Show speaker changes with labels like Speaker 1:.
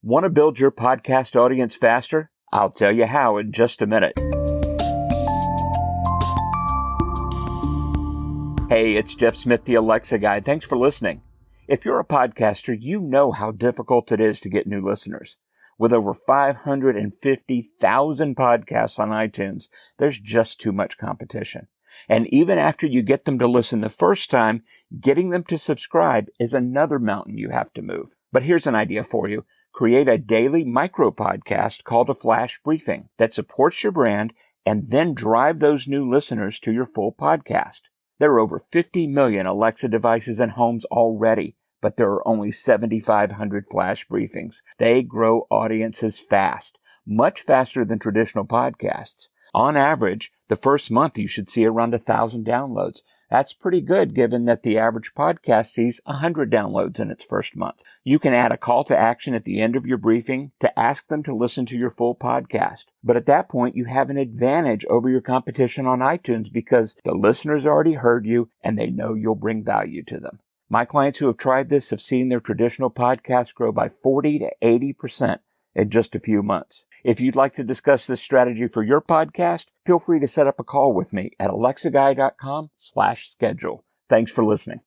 Speaker 1: Want to build your podcast audience faster? I'll tell you how in just a minute. Hey, it's Jeff Smith, the Alexa Guy. Thanks for listening. If you're a podcaster, you know how difficult it is to get new listeners. With over 550,000 podcasts on iTunes, there's just too much competition. And even after you get them to listen the first time, getting them to subscribe is another mountain you have to move. But here's an idea for you. Create a daily micro podcast called a Flash Briefing that supports your brand and then drive those new listeners to your full podcast. There are over 50 million Alexa devices in homes already, but there are only 7,500 Flash Briefings. They grow audiences fast, much faster than traditional podcasts. On average, the first month you should see around 1,000 downloads. That's pretty good given that the average podcast sees 100 downloads in its first month. You can add a call to action at the end of your briefing to ask them to listen to your full podcast. But at that point, you have an advantage over your competition on iTunes because the listeners already heard you and they know you'll bring value to them. My clients who have tried this have seen their traditional podcasts grow by 40 to 80% in just a few months. If you'd like to discuss this strategy for your podcast, feel free to set up a call with me at alexaguy.com/schedule. Thanks for listening.